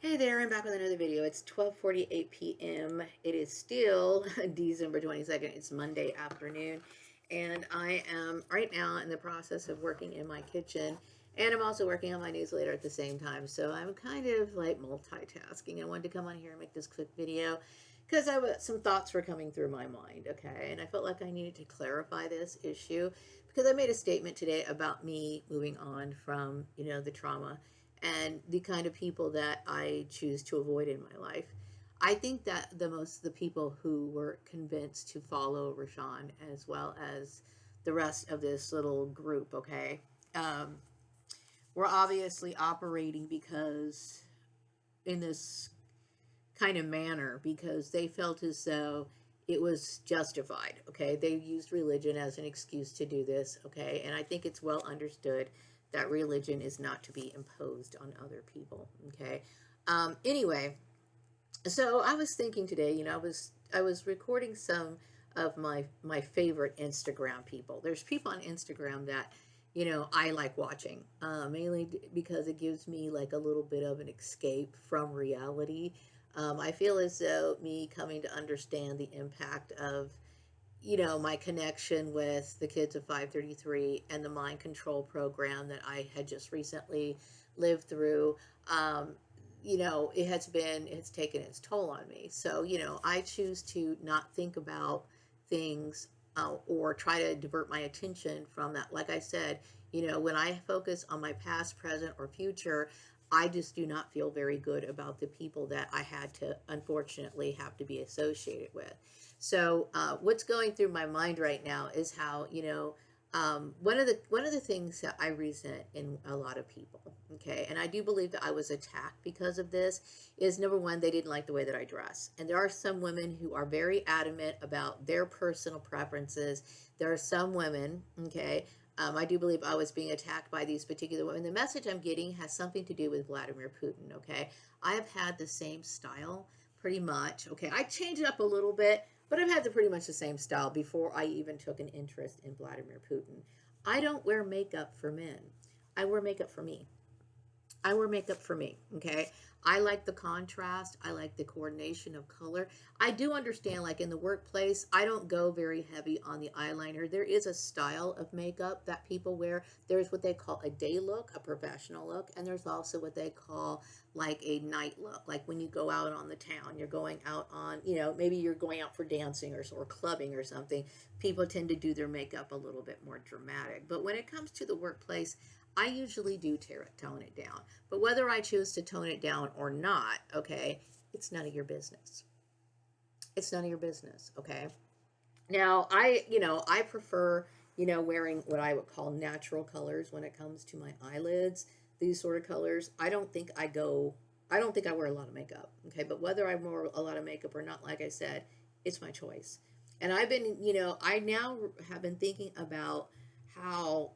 Hey there, I'm back with another video. It's 12:48 p.m. It is still December 22nd. It's Monday afternoon, and I am right now in the process of working in my kitchen, and I'm also working on my newsletter at the same time. So I'm kind of like multitasking. I wanted to come on here and make this quick video because some thoughts were coming through my mind, okay? And I felt like I needed to clarify this issue because I made a statement today about me moving on from, the trauma and the kind of people that I choose to avoid in my life. I think that the people who were convinced to follow Rashawn as well as the rest of this little group, okay, um, were obviously operating because in this kind of manner because they felt as though it was justified. Okay, they used religion as an excuse to do this. Okay, and I think it's well understood that religion is not to be imposed on other people. Okay, anyway, so I was thinking today. I was recording some of my favorite Instagram people. There's people on Instagram that I like watching, mainly because it gives me like a little bit of an escape from reality. I feel as though me coming to understand the impact of my connection with the kids of 533 and the mind control program that I had just recently lived through. It's taken its toll on me. So, I choose to not think about things or try to divert my attention from that. Like I said, when I focus on my past, present, or future, I just do not feel very good about the people that I had to unfortunately have to be associated with. So what's going through my mind right now is how one of the things that I resent in a lot of people, okay, and I do believe that I was attacked because of this, is number one, they didn't like the way that I dress, and there are some women who are very adamant about their personal preferences. There are some women, okay. I do believe I was being attacked by these particular women. The message I'm getting has something to do with Vladimir Putin, okay? I have had the same style pretty much, okay? I changed it up a little bit, but I've had pretty much the same style before I even took an interest in Vladimir Putin. I don't wear makeup for men. I wear makeup for me. I wear makeup for me, okay? I like the contrast. I like the coordination of color. I do understand, like in the workplace, I don't go very heavy on the eyeliner. There is a style of makeup that people wear. There's what they call a day look, a professional look, and there's also what they call like a night look. Like when you go out on the town, you're going out on, maybe you're going out for dancing or clubbing or something. People tend to do their makeup a little bit more dramatic. But when it comes to the workplace, I usually do tone it down. But whether I choose to tone it down or not, okay, it's none of your business. It's none of your business, okay? Now, I prefer, wearing what I would call natural colors when it comes to my eyelids, these sort of colors. I don't think I wear a lot of makeup, okay? But whether I wear a lot of makeup or not, like I said, it's my choice. And I now have been thinking about how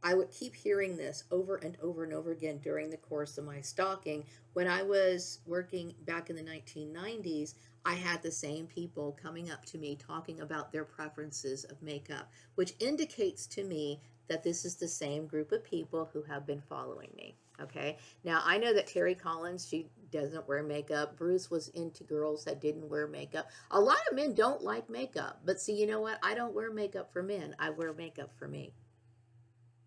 I would keep hearing this over and over and over again during the course of my stalking. When I was working back in the 1990s, I had the same people coming up to me talking about their preferences of makeup, which indicates to me that this is the same group of people who have been following me. Okay. Now I know that Terry Collins, she doesn't wear makeup. Bruce was into girls that didn't wear makeup. A lot of men don't like makeup, but see, you know what? I don't wear makeup for men. I wear makeup for me.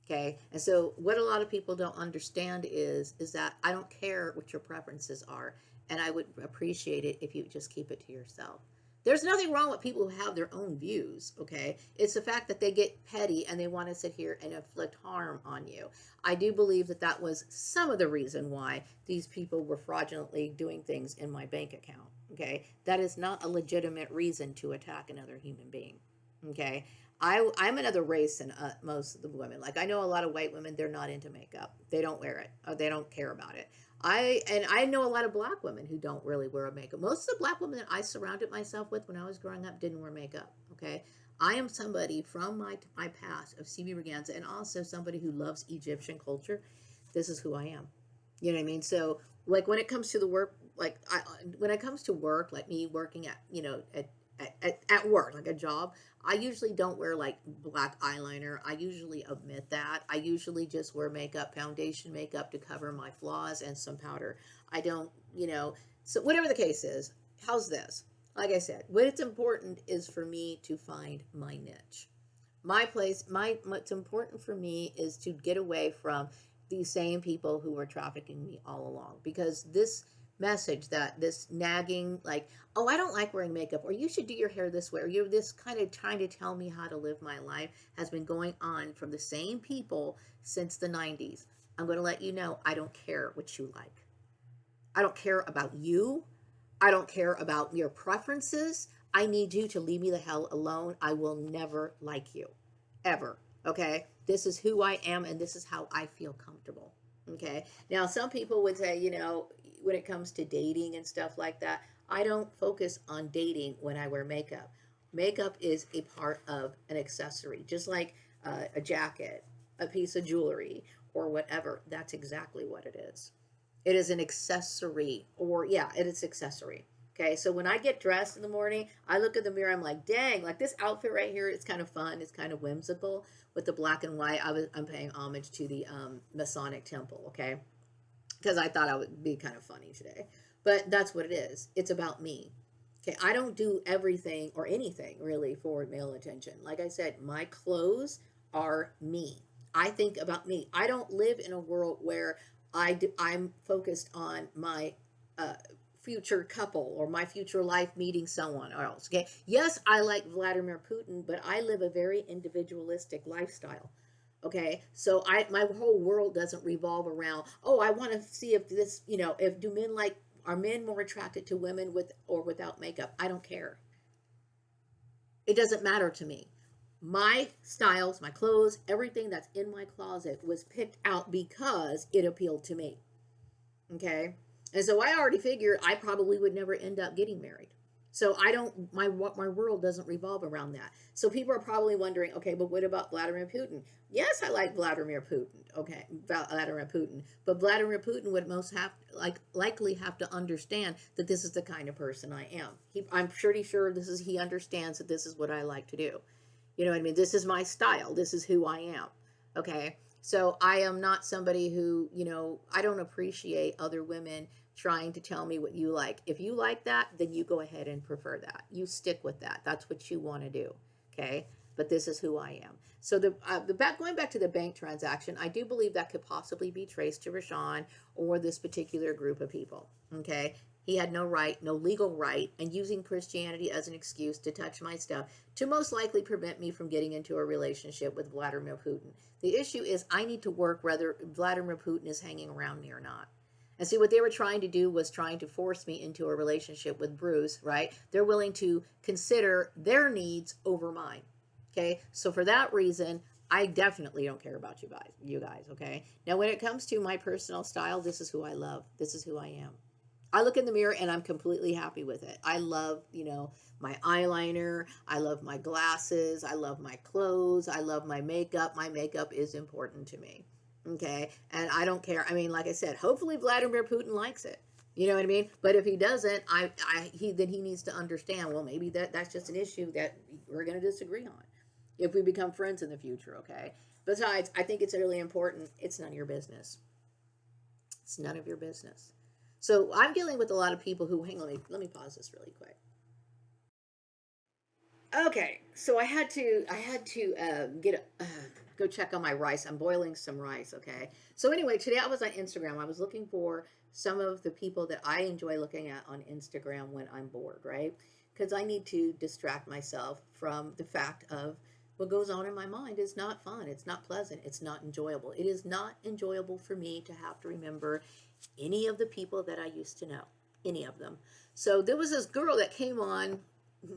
Okay. And so what a lot of people don't understand is that I don't care what your preferences are, and I would appreciate it if you just keep it to yourself. There's nothing wrong with people who have their own views, okay? It's the fact that they get petty and they want to sit here and inflict harm on you. I do believe that that was some of the reason why these people were fraudulently doing things in my bank account, okay? That is not a legitimate reason to attack another human being, okay? I'm another race than most of the women. Like I know a lot of white women, they're not into makeup. They don't wear it. Or they don't care about it. I know a lot of black women who don't really wear makeup. Most of the black women that I surrounded myself with when I was growing up didn't wear makeup. Okay, I am somebody from my past of CB Braganza and also somebody who loves Egyptian culture. This is who I am. You know what I mean? So like when it comes to the work, when it comes to work, like me working at at work, like a job, I usually don't wear like black eyeliner. I usually omit that. I usually just wear makeup, foundation makeup to cover my flaws, and some powder. I don't, so whatever the case is, how's this? Like I said, what it's important is for me to find my niche. My place, what's important for me is to get away from these same people who were trafficking me all along, because this message, that this nagging, like, oh, I don't like wearing makeup, or you should do your hair this way, or you're this kind of trying to tell me how to live my life, has been going on from the same people since the 90s. I'm going to let you know, I don't care what you like. I don't care about you. I don't care about your preferences. I need you to leave me the hell alone. I will never like you, ever. Okay? This is who I am, and this is how I feel comfortable. Okay? Now, some people would say, when it comes to dating and stuff like that, I don't focus on dating when I wear makeup. Makeup is a part of an accessory, just like a jacket, a piece of jewelry, or whatever. That's exactly what it is. It is an accessory, or yeah, it is accessory. Okay, so when I get dressed in the morning, I look in the mirror, I'm like, dang, like this outfit right here, it's kind of fun, it's kind of whimsical with the black and white. I'm paying homage to the Masonic temple, okay? Because I thought I would be kind of funny today. But that's what it is. It's about me. Okay, I don't do everything or anything really for male attention. Like I said, my clothes are me. I think about me. I don't live in a world where I'm focused on my uh, future couple or my future life meeting someone else. Okay, yes, I like Vladimir Putin, but I live a very individualistic lifestyle. Okay, so my whole world doesn't revolve around, oh, I want to see if this, if do men like, are men more attracted to women with or without makeup? I don't care. It doesn't matter to me. My styles, my clothes, everything that's in my closet was picked out because it appealed to me. Okay. And so I already figured I probably would never end up getting married. So I don't, my world doesn't revolve around that. So people are probably wondering, okay, but what about Vladimir Putin? Yes, I like Vladimir Putin. Okay, Vladimir Putin, but Vladimir Putin would most have likely have to understand that this is the kind of person I am. I'm pretty sure he understands that this is what I like to do. You know what I mean? This is my style. This is who I am. Okay. So I am not somebody who, I don't appreciate other women trying to tell me what you like. If you like that, then you go ahead and prefer that. You stick with that. That's what you want to do. Okay. But this is who I am. So going back to the bank transaction, I do believe that could possibly be traced to Rashawn or this particular group of people. Okay. He had no right, no legal right, and using Christianity as an excuse to touch my stuff to most likely prevent me from getting into a relationship with Vladimir Putin. The issue is I need to work whether Vladimir Putin is hanging around me or not. And see, what they were trying to do was trying to force me into a relationship with Bruce, right? They're willing to consider their needs over mine. Okay, so for that reason, I definitely don't care about you guys, okay? Now, when it comes to my personal style, this is who I love. This is who I am. I look in the mirror and I'm completely happy with it. I love, my eyeliner. I love my glasses. I love my clothes. I love my makeup. My makeup is important to me. Okay. And I don't care. I mean, like I said, hopefully Vladimir Putin likes it. You know what I mean? But if he doesn't, then he needs to understand, well, maybe that's just an issue that we're going to disagree on if we become friends in the future. Okay. Besides, I think it's really important. It's none of your business. It's none of your business. So I'm dealing with a lot of people who, hang on, let me pause this really quick. Okay, so I had to go check on my rice. I'm boiling some rice. Okay, so anyway, today I was on Instagram. I was looking for some of the people that I enjoy looking at on Instagram when I'm bored, right? Because I need to distract myself from the fact of what goes on in my mind is not fun. It's not pleasant. It's not enjoyable. It is not enjoyable for me to have to remember any of the people that I used to know, any of them. So there was this girl that came on.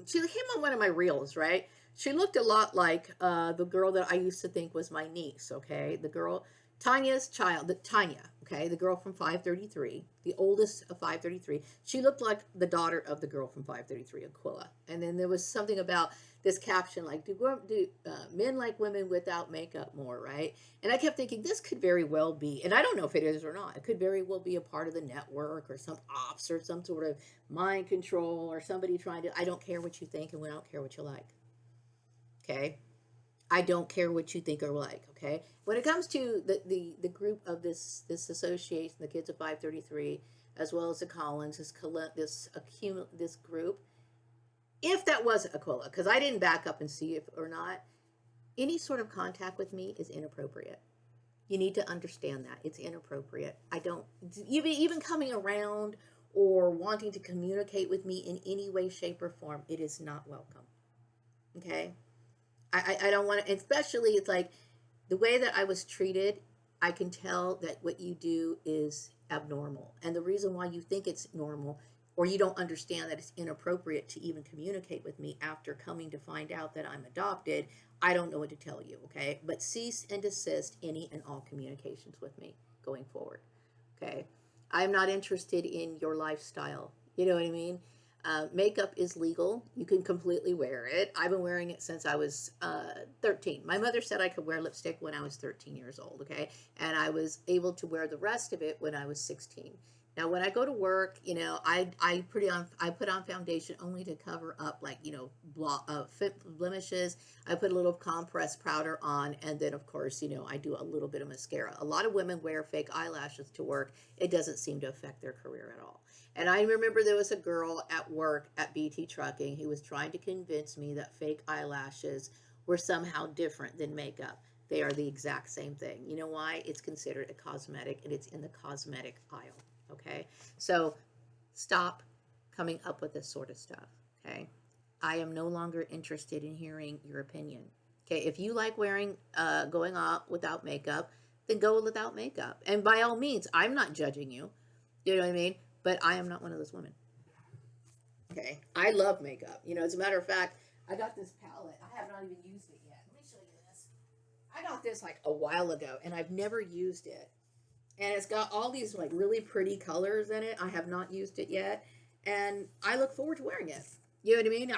She came on one of my reels, right? She looked a lot like the girl that I used to think was my niece. Okay, the girl. Tanya's child, Tanya, okay, the girl from 533, the oldest of 533, she looked like the daughter of the girl from 533, Aquila. And then there was something about this caption like, do men like women without makeup more, right? And I kept thinking this could very well be, and I don't know if it is or not, it could very well be a part of the network or some ops or some sort of mind control or somebody trying to, I don't care what you think and we don't care what you like, okay? I don't care what you think or like. Okay. When it comes to the group of this association, the kids of 533, as well as the Collins, this group, if that was Aquila, because I didn't back up and see if or not, any sort of contact with me is inappropriate. You need to understand that it's inappropriate. I don't even coming around or wanting to communicate with me in any way, shape, or form. It is not welcome. Okay. I don't want to, especially it's like the way that I was treated, I can tell that what you do is abnormal. And the reason why you think it's normal or you don't understand that it's inappropriate to even communicate with me after coming to find out that I'm adopted, I don't know what to tell you, okay? But cease and desist any and all communications with me going forward, okay? I'm not interested in your lifestyle. You know what I mean? Makeup is legal. You can completely wear it. I've been wearing it since I was 13. My mother said I could wear lipstick when I was 13 years old, okay? And I was able to wear the rest of it when I was 16. Now, when I go to work, I put on foundation only to cover up like blemishes. I put a little compressed powder on, and then of course I do a little bit of mascara. A lot of women wear fake eyelashes to work. It doesn't seem to affect their career at all. And I remember there was a girl at work at BT Trucking who was trying to convince me that fake eyelashes were somehow different than makeup. They are the exact same thing. You know why? It's considered a cosmetic and it's in the cosmetic aisle. Okay. So stop coming up with this sort of stuff. Okay. I am no longer interested in hearing your opinion. Okay. If you like going out without makeup, then go without makeup. And by all means, I'm not judging you. You know what I mean? But I am not one of those women. Okay. I love makeup. As a matter of fact, I got this palette. I have not even used it yet. Let me show you this. I got this like a while ago and I've never used it. And it's got all these like really pretty colors in it. I have not used it yet. And I look forward to wearing it. You know what I mean?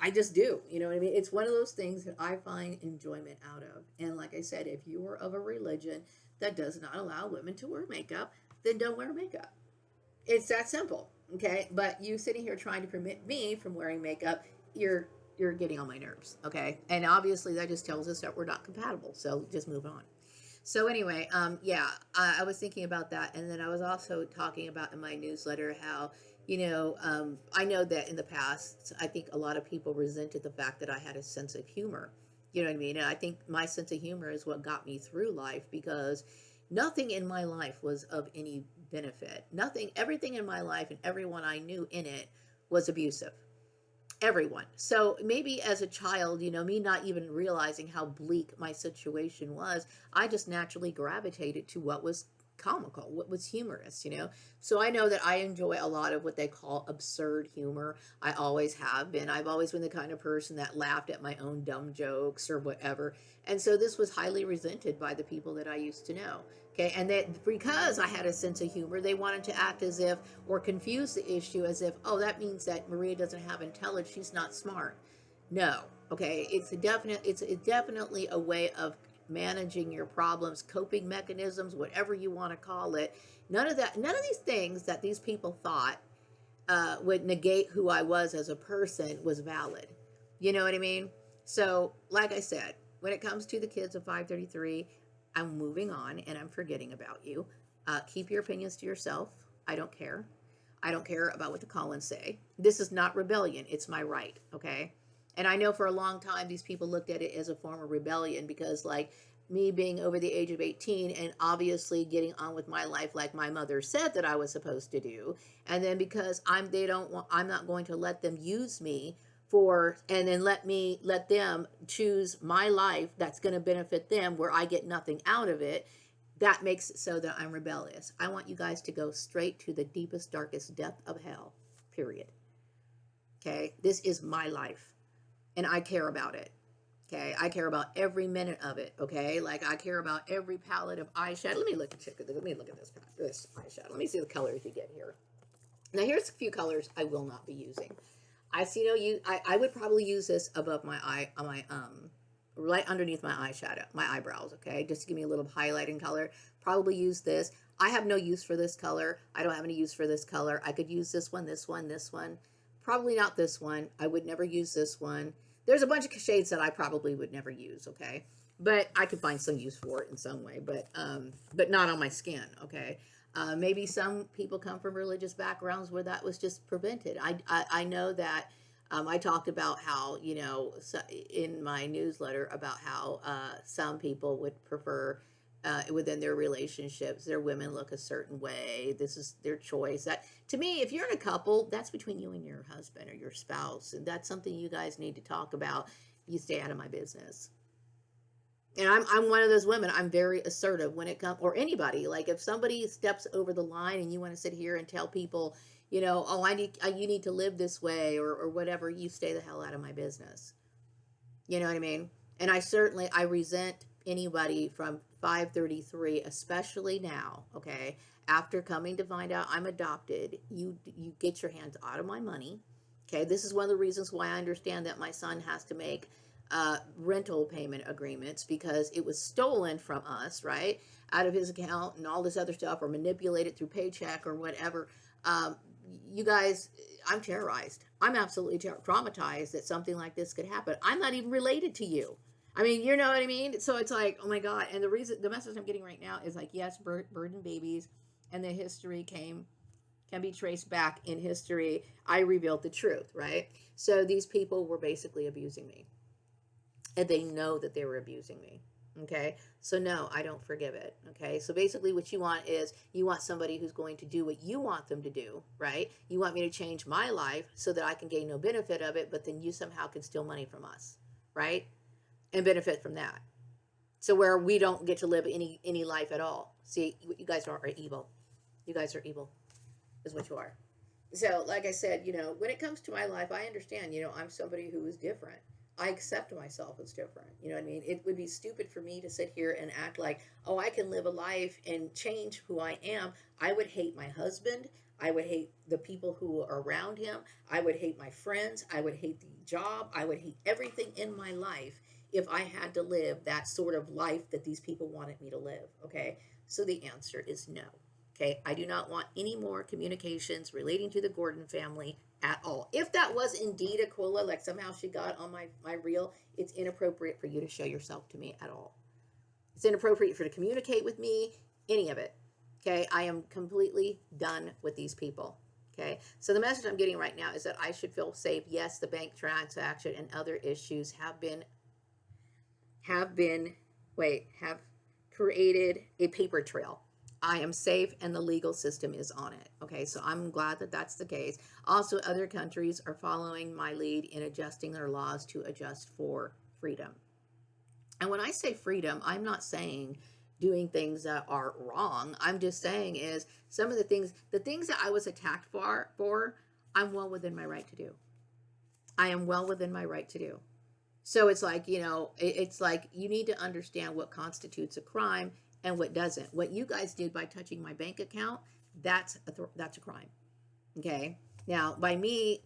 I just do. You know what I mean? It's one of those things that I find enjoyment out of. And like I said, if you are of a religion that does not allow women to wear makeup, then don't wear makeup. It's that simple, okay? But you sitting here trying to permit me from wearing makeup, you're getting on my nerves, okay? And obviously that just tells us that we're not compatible. So just move on. So anyway, yeah, I was thinking about that, and then I was also talking about in my newsletter how I know that in the past, I think a lot of people resented the fact that I had a sense of humor. You know what I mean? And I think my sense of humor is what got me through life because nothing in my life was of any benefit. Nothing, everything in my life and everyone I knew in it was abusive. Everyone. So maybe as a child, me not even realizing how bleak my situation was, I just naturally gravitated to what was comical, what was humorous. So I know that I enjoy a lot of what they call absurd humor. I always have been. I've always been the kind of person that laughed at my own dumb jokes or whatever. And so this was highly resented by the people that I used to know. Okay, and that because I had a sense of humor, they wanted to act as if, or confuse the issue as if, oh, that means that Maria doesn't have intelligence, she's not smart. No, okay, it's definitely a way of managing your problems, coping mechanisms, whatever you want to call it. None of these things that these people thought would negate who I was as a person was valid. You know what I mean? So, like I said, when it comes to the kids of 533, I'm moving on and I'm forgetting about you. Keep your opinions to yourself. I don't care. I don't care about what the Collins say. This is not rebellion. It's my right. Okay. And I know for a long time, these people looked at it as a form of rebellion because like me being over the age of 18 and obviously getting on with my life like my mother said that I was supposed to do. And then because I'm not going to let them use me and then let them choose my life that's going to benefit them where I get nothing out of it. That makes it so that I'm rebellious. I want you guys to go straight to the deepest, darkest depth of hell, period. Okay? This is my life and I care about it. Okay, I care about every minute of it. Okay, like I care about every palette of eyeshadow. Let me look at this eyeshadow. Let me see the colors you get here. Now here's a few colors I will not be using. I see no use. I would probably use this above my eye, on my right underneath my eyeshadow, my eyebrows. Okay, just to give me a little highlighting color. Probably use this. I have no use for this color. I don't have any use for this color. I could use this one, this one, this one. Probably not this one. I would never use this one. There's a bunch of shades that I probably would never use. Okay, but I could find some use for it in some way. But not on my skin. Okay. Maybe some people come from religious backgrounds where that was just prevented. I know that I talked about how, in my newsletter about how some people would prefer within their relationships, their women look a certain way. This is their choice. That, to me, if you're in a couple, that's between you and your husband or your spouse. And that's something you guys need to talk about. You stay out of my business. And I'm one of those women. I'm very assertive when it comes, or anybody. Like if somebody steps over the line and you want to sit here and tell people, oh, you need to live this way or whatever, you stay the hell out of my business. You know what I mean? And I resent anybody from 533, especially now. Okay, after coming to find out I'm adopted, you get your hands out of my money. Okay, this is one of the reasons why I understand that my son has to make rental payment agreements, because it was stolen from us, right, out of his account and all this other stuff, or manipulated through paycheck or whatever. You guys, I'm terrorized. I'm absolutely traumatized that something like this could happen. I'm not even related to you. I mean, you know what I mean? So it's like, oh my God. And the message I'm getting right now is like, yes, burden babies, and the history can be traced back in history. I revealed the truth, right? So these people were basically abusing me, and they know that they were abusing me. Okay, so no, I don't forgive it. Okay, so basically what you want is, you want somebody who's going to do what you want them to do, right? You want me to change my life so that I can gain no benefit of it, but then you somehow can steal money from us, right, and benefit from that. So where we don't get to live any life at all. See, you guys are evil. You guys are evil, is what you are. So, like I said, when it comes to my life, I understand, I'm somebody who is different. I accept myself as different. You know what I mean? It would be stupid for me to sit here and act like, oh, I can live a life and change who I am. I would hate my husband. I would hate the people who are around him. I would hate my friends. I would hate the job. I would hate everything in my life if I had to live that sort of life that these people wanted me to live. Okay? So the answer is no. Okay, I do not want any more communications relating to the Gordon family at all. If that was indeed Aquila, like somehow she got on my reel, it's inappropriate for you to show yourself to me at all. It's inappropriate for you to communicate with me, any of it. Okay, I am completely done with these people. Okay, so the message I'm getting right now is that I should feel safe. Yes, the bank transaction and other issues have created a paper trail. I am safe and the legal system is on it. Okay, so I'm glad that that's the case. Also, other countries are following my lead in adjusting their laws to adjust for freedom. And when I say freedom, I'm not saying doing things that are wrong. I'm just saying is some of the things that I was attacked for, I'm well within my right to do. I am well within my right to do. So it's like, it's like you need to understand what constitutes a crime and what doesn't. What you guys did by touching my bank account, that's a crime. Okay. Now, by me,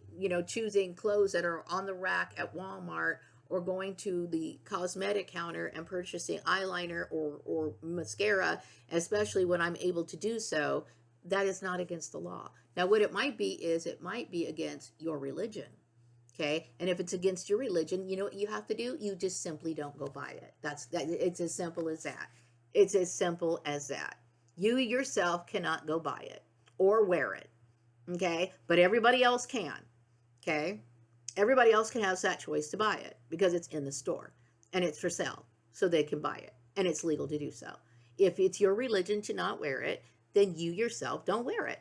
choosing clothes that are on the rack at Walmart, or going to the cosmetic counter and purchasing eyeliner or mascara, especially when I'm able to do so, that is not against the law. Now, what it might be is it might be against your religion. Okay, and if it's against your religion, you know what you have to do? You just simply don't go buy it. It's as simple as that. It's as simple as that. You yourself cannot go buy it or wear it. Okay, but everybody else can. Okay, everybody else can have that choice to buy it because it's in the store and it's for sale, so they can buy it and it's legal to do so. If it's your religion to not wear it, then you yourself don't wear it.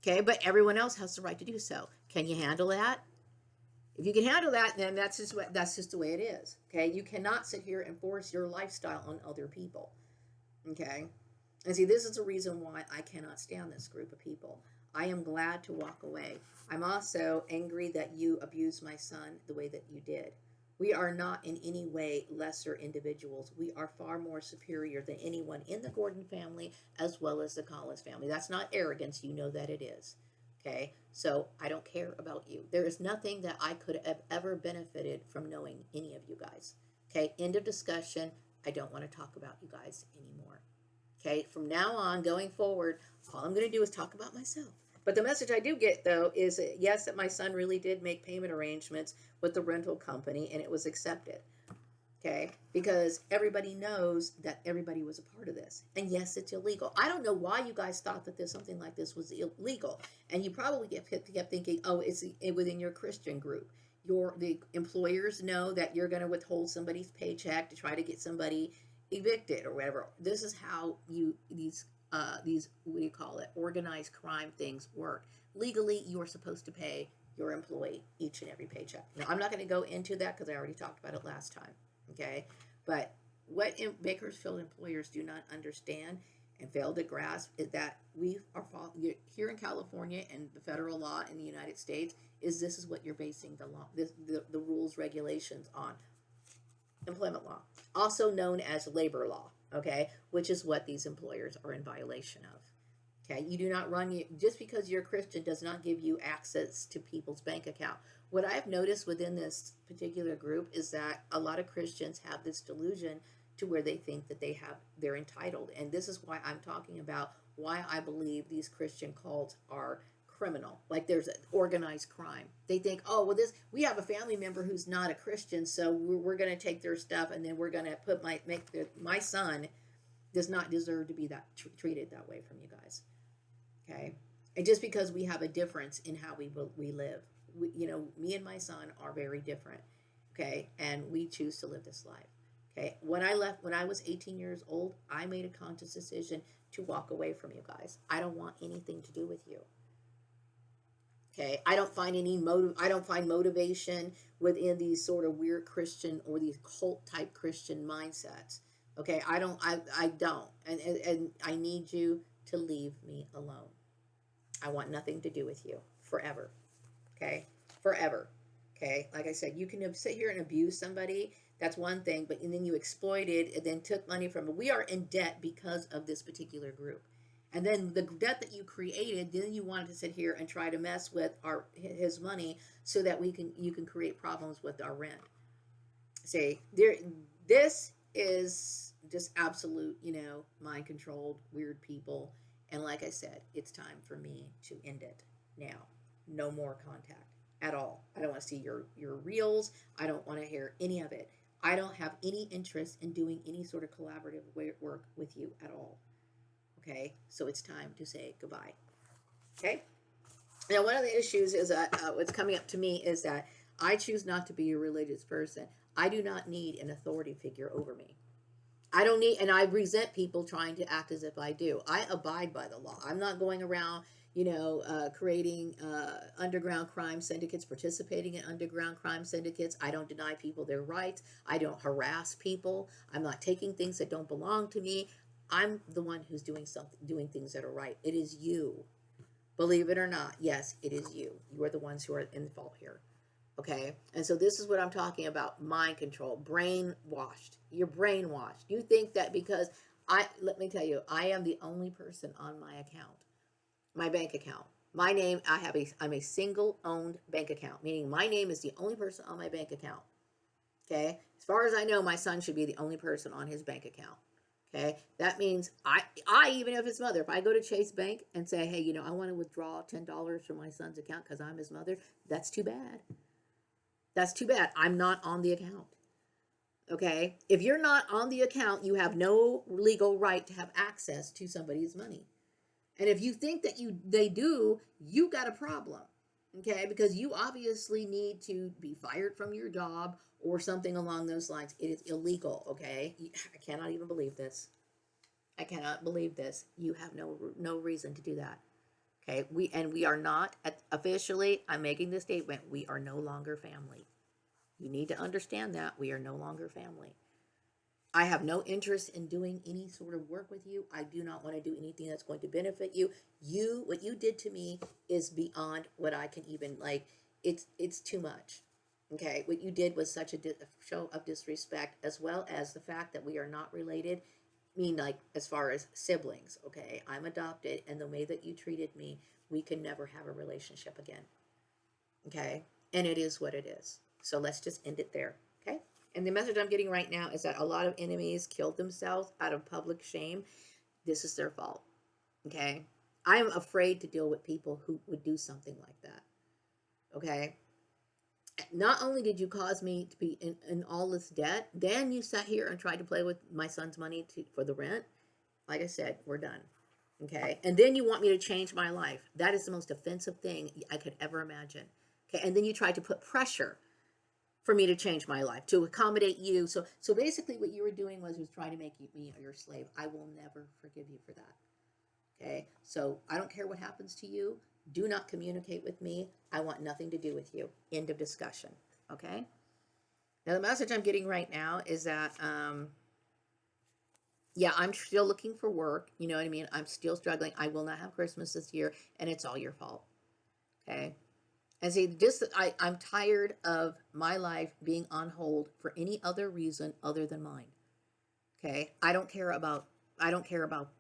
Okay, but everyone else has the right to do so. Can you handle that? If you can handle that, then that's just the way it is. Okay, you cannot sit here and force your lifestyle on other people. Okay, and see, this is the reason why I cannot stand this group of people. I am glad to walk away. I'm also angry that you abused my son the way that you did. We are not in any way lesser individuals. We are far more superior than anyone in the Gordon family as well as the Collins family. That's not arrogance. You know that it is. Okay, so I don't care about you. There is nothing that I could have ever benefited from knowing any of you guys. Okay, end of discussion. I don't want to talk about you guys anymore. Okay, from now on, going forward, all I'm going to do is talk about myself. But the message I do get, though, is that, yes, that my son really did make payment arrangements with the rental company and it was accepted. Okay, because everybody knows that everybody was a part of this. And yes, it's illegal. I don't know why you guys thought that something like this was illegal. And you probably kept thinking, oh, it's within your Christian group. The employers know that you're going to withhold somebody's paycheck to try to get somebody evicted or whatever. This is how these what do you call it, organized crime things work. Legally, you are supposed to pay your employee each and every paycheck. Now, I'm not going to go into that because I already talked about it last time. Okay, but what Bakersfield employers do not understand and fail to grasp is that we are here in California and the federal law in the United States this is what you're basing the law, the rules, regulations on. Employment law, also known as labor law, okay, which is what these employers are in violation of. Okay, you do not just because you're a Christian does not give you access to people's bank account. What I've noticed within this particular group is that a lot of Christians have this delusion to where they think that they're entitled. And this is why I'm talking about why I believe these Christian cults are criminal. Like there's an organized crime. They think, oh, well, we have a family member who's not a Christian, so we're going to take their stuff and then we're going to my son does not deserve to be treated that way from you guys. Okay, and just because we have a difference in how we live, me and my son are very different. Okay, and we choose to live this life. Okay, when I was 18 years old, I made a conscious decision to walk away from you guys. I don't want anything to do with you. Okay, I don't find motivation within these sort of weird Christian or these cult type Christian mindsets. Okay, I don't, and I need you to leave me alone. I want nothing to do with you forever. Okay, forever. Okay, like I said, you can sit here and abuse somebody. That's one thing, but and then you exploited and then took money from them. We are in debt because of this particular group. And then the debt that you created, then you wanted to sit here and try to mess with his money so that you can create problems with our rent. See, this is just absolute, mind controlled, weird people. And like I said, it's time for me to end it now. No more contact at all. I don't want to see your reels. I don't want to hear any of it. I don't have any interest in doing any sort of collaborative work with you at all. Okay, so it's time to say goodbye. Okay. Now, one of the issues is that what's coming up to me is that I choose not to be a religious person. I do not need an authority figure over me. I don't need, and I resent people trying to act as if I do. I abide by the law. I'm not going around, creating underground crime syndicates, participating in underground crime syndicates. I don't deny people their rights. I don't harass people. I'm not taking things that don't belong to me. I'm the one who's doing things that are right. It is you. Believe it or not, yes, it is you. You are the ones who are in fault here. Okay, and so this is what I'm talking about: mind control, brainwashed. You're brainwashed. You think that because let me tell you, I am the only person on my account, my bank account. My name, I'm a single owned bank account, meaning my name is the only person on my bank account. Okay, as far as I know, my son should be the only person on his bank account. Okay, that means I even if his mother, if I go to Chase Bank and say, hey, I want to withdraw $10 from my son's account because I'm his mother, that's too bad. That's too bad. I'm not on the account. Okay? If you're not on the account, you have no legal right to have access to somebody's money. And if you think that they do, you got a problem. Okay? Because you obviously need to be fired from your job or something along those lines. It is illegal, okay? I cannot even believe this. I cannot believe this. You have no reason to do that. Okay, we are not officially, I'm making this statement, we are no longer family. You need to understand that we are no longer family. I have no interest in doing any sort of work with you. I do not want to do anything that's going to benefit you. What you did to me is beyond what I can even, it's too much. Okay, what you did was such a show of disrespect, as well as the fact that we are not related. I mean, like, as far as siblings, okay? I'm adopted, and the way that you treated me, we can never have a relationship again. Okay? And it is what it is. So let's just end it there. Okay? And the message I'm getting right now is that a lot of enemies killed themselves out of public shame. This is their fault. Okay? I'm afraid to deal with people who would do something like that. Okay? Not only did you cause me to be in all this debt, then you sat here and tried to play with my son's money for the rent. Like I said, we're done. Okay. And then you want me to change my life. That is the most offensive thing I could ever imagine. Okay. And then you tried to put pressure for me to change my life, to accommodate you. So basically what you were doing was trying to make me your slave. I will never forgive you for that. Okay. So I don't care what happens to you. Do not communicate with me. I want nothing to do with you. End of discussion. Okay. Now the message I'm getting right now is that, yeah, I'm still looking for work. You know what I mean? I'm still struggling. I will not have Christmas this year, and it's all your fault. Okay. And see, I'm tired of my life being on hold for any other reason other than mine. Okay. I don't care about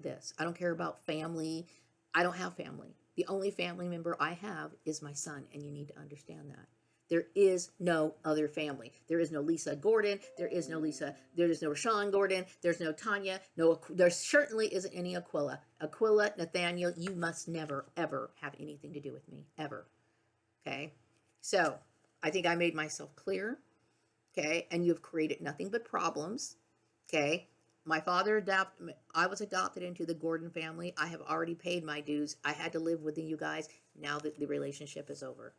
this. I don't care about family. I don't have family. The only family member I have is my son, and you need to understand that. There is no other family. There is no Lisa Gordon. There is no Lisa. There is no Rashawn Gordon. There's no Tanya. No, there certainly isn't any Aquila. Aquila, Nathaniel, you must never, ever have anything to do with me, ever. Okay? So, I think I made myself clear. Okay? And you've created nothing but problems. Okay? I was adopted into the Gordon family. I have already paid my dues. I had to live with you guys. Now that the relationship is over.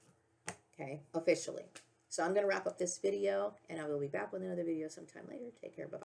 Okay, officially. So I'm going to wrap up this video, and I will be back with another video sometime later. Take care. Bye-bye.